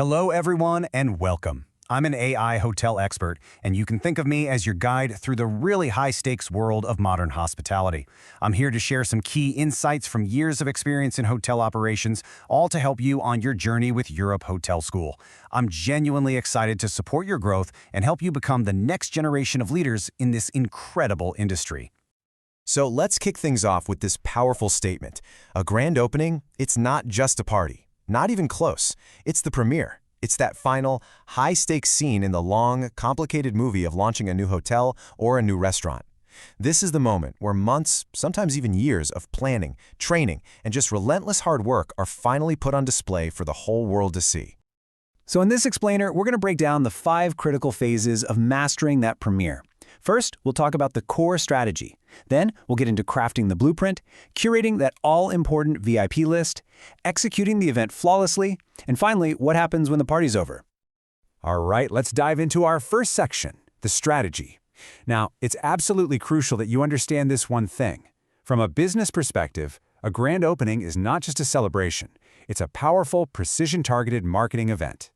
Hello, everyone, and welcome. I'm an AI hotel expert, and you can think of me as your guide through the really high-stakes world of modern hospitality. I'm here to share some key insights from years of experience in hotel operations, all to help you on your journey with Europe Hotel School. I'm genuinely excited to support your growth and help you become the next generation of leaders in this incredible industry. So let's kick things off with this powerful statement. A grand opening, it's not just a party. Not even close. It's the premiere. It's that final, high-stakes scene in the long, complicated movie of launching a new hotel or a new restaurant. This is the moment where months, sometimes even years, of planning, training, and just relentless hard work are finally put on display for the whole world to see. So in this explainer, we're going to break down the 5 critical phases of mastering that premiere. First, we'll talk about the core strategy. Then, we'll get into crafting the blueprint, curating that all-important VIP list, executing the event flawlessly, and finally, what happens when the party's over. All right, let's dive into our first section, the strategy. Now, it's absolutely crucial that you understand this one thing. From a business perspective, a grand opening is not just a celebration. It's a powerful, precision-targeted marketing event.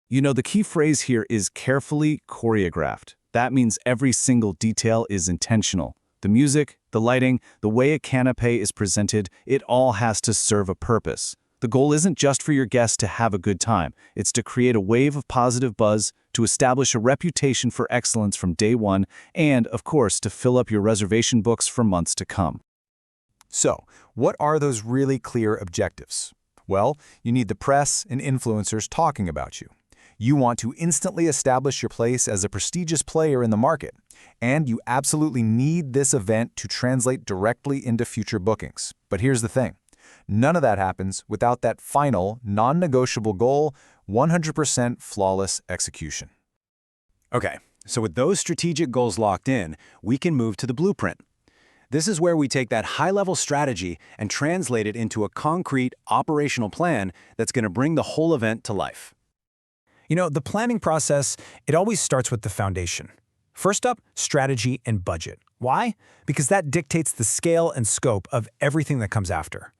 You know, the key phrase here is carefully choreographed. That means every single detail is intentional. The music, the lighting, the way a canapé is presented, it all has to serve a purpose. The goal isn't just for your guests to have a good time. It's to create a wave of positive buzz, to establish a reputation for excellence from day one, and, of course, to fill up your reservation books for months to come. So, what are those really clear objectives? Well, you need the press and influencers talking about you. You want to instantly establish your place as a prestigious player in the market, and you absolutely need this event to translate directly into future bookings. But here's the thing. None of that happens without that final, non-negotiable goal, 100% flawless execution. Okay, so with those strategic goals locked in, we can move to the blueprint. This is where we take that high-level strategy and translate it into a concrete, operational plan that's going to bring the whole event to life. You know, the planning process, it always starts with the foundation. First up, strategy and budget. Why? Because that dictates the scale and scope of everything that comes after.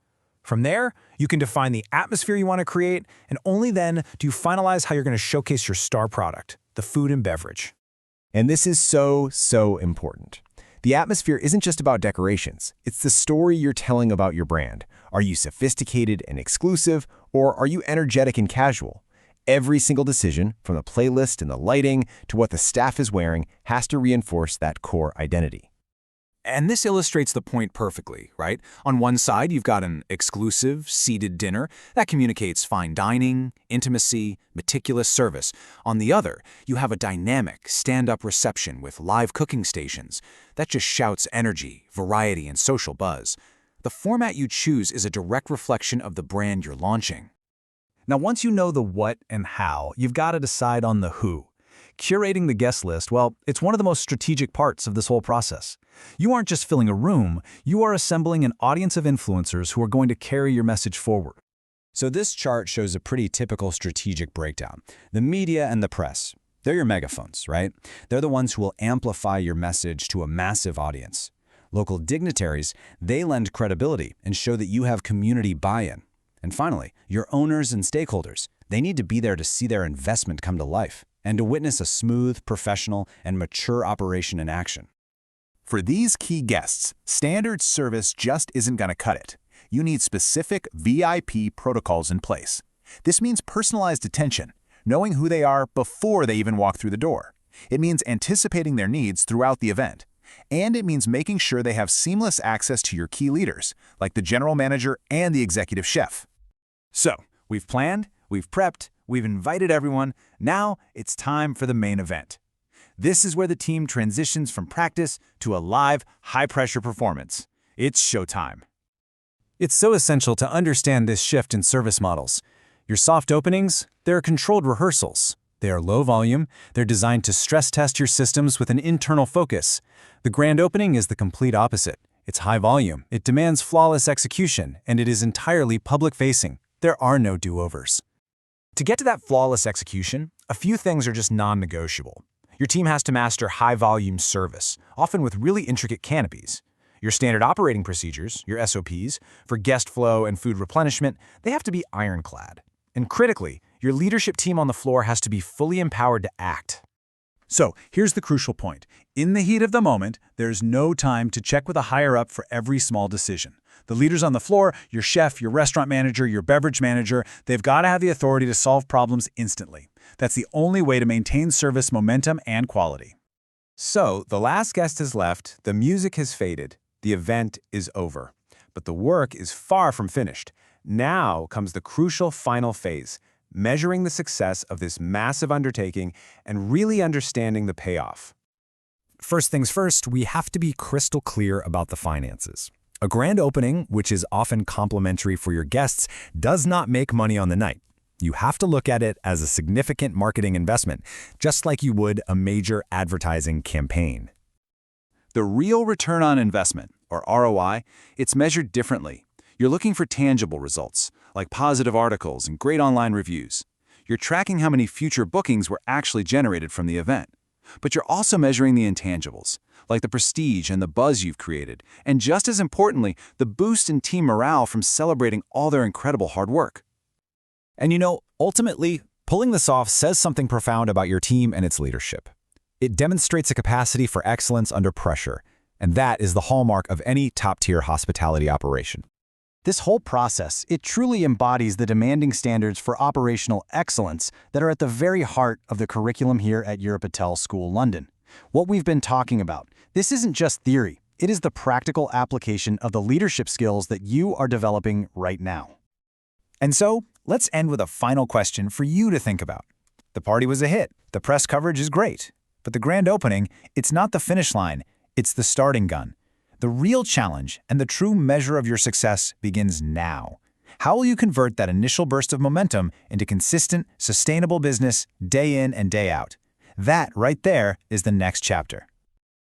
From there, you can define the atmosphere you want to create, and only then do you finalize how you're going to showcase your star product, the food and beverage. And this is so important. The atmosphere isn't just about decorations. It's the story you're telling about your brand. Are you sophisticated and exclusive, or are you energetic and casual? Every single decision, from the playlist and the lighting to what the staff is wearing, has to reinforce that core identity. And this illustrates the point perfectly, right? On one side, you've got an exclusive, seated dinner that communicates fine dining, intimacy, meticulous service. On the other, you have a dynamic, stand-up reception with live cooking stations that just shouts energy, variety, and social buzz. The format you choose is a direct reflection of the brand you're launching. Now, once you know the what and how, you've got to decide on the who. Curating the guest list, well, it's one of the most strategic parts of this whole process. You aren't just filling a room, you are assembling an audience of influencers who are going to carry your message forward. So this chart shows a pretty typical strategic breakdown. The media and the press, they're your megaphones, right? They're the ones who will amplify your message to a massive audience. Local dignitaries, they lend credibility and show that you have community buy-in. And finally, your owners and stakeholders, they need to be there to see their investment come to life and to witness a smooth, professional, and mature operation in action. For these key guests, standard service just isn't going to cut it. You need specific VIP protocols in place. This means personalized attention, knowing who they are before they even walk through the door. It means anticipating their needs throughout the event. And it means making sure they have seamless access to your key leaders, like the general manager and the executive chef. So, we've planned, we've prepped, we've invited everyone. Now it's time for the main event. This is where the team transitions from practice to a live, high-pressure performance. It's showtime. It's so essential to understand this shift in service models. Your soft openings, they're controlled rehearsals. They are low volume, they're designed to stress test your systems with an internal focus. The grand opening is the complete opposite. It's high volume, it demands flawless execution, and it is entirely public-facing. There are no do-overs. To get to that flawless execution, a few things are just non-negotiable. Your team has to master high-volume service, often with really intricate canopies. Your standard operating procedures, your SOPs, for guest flow and food replenishment, they have to be ironclad. And critically, Your leadership team on the floor has to be fully empowered to act. So here's the crucial point. In the heat of the moment, there's no time to check with a higher-up for every small decision. The leaders on the floor, your chef, your restaurant manager, your beverage manager, they've got to have the authority to solve problems instantly. That's the only way to maintain service momentum and quality. So, the last guest has left, the music has faded, the event is over. But the work is far from finished. Now comes the crucial final phase, measuring the success of this massive undertaking and really understanding the payoff. First things first, we have to be crystal clear about the finances. A grand opening, which is often complimentary for your guests, does not make money on the night. You have to look at it as a significant marketing investment, just like you would a major advertising campaign. The real return on investment, or ROI, it's measured differently. You're looking for tangible results, like positive articles and great online reviews. You're tracking how many future bookings were actually generated from the event. But you're also measuring the intangibles, like the prestige and the buzz you've created, and just as importantly, the boost in team morale from celebrating all their incredible hard work. And ultimately, pulling this off says something profound about your team and its leadership. It demonstrates a capacity for excellence under pressure, and that is the hallmark of any top-tier hospitality operation. This whole process, it truly embodies the demanding standards for operational excellence that are at the very heart of the curriculum here at Europatel School London. What we've been talking about, this isn't just theory, it is the practical application of the leadership skills that you are developing right now. And so, let's end with a final question for you to think about. The party was a hit, the press coverage is great, but the grand opening, it's not the finish line, it's the starting gun. The real challenge and the true measure of your success begins now. How will you convert that initial burst of momentum into consistent, sustainable business day in and day out? That right there is the next chapter.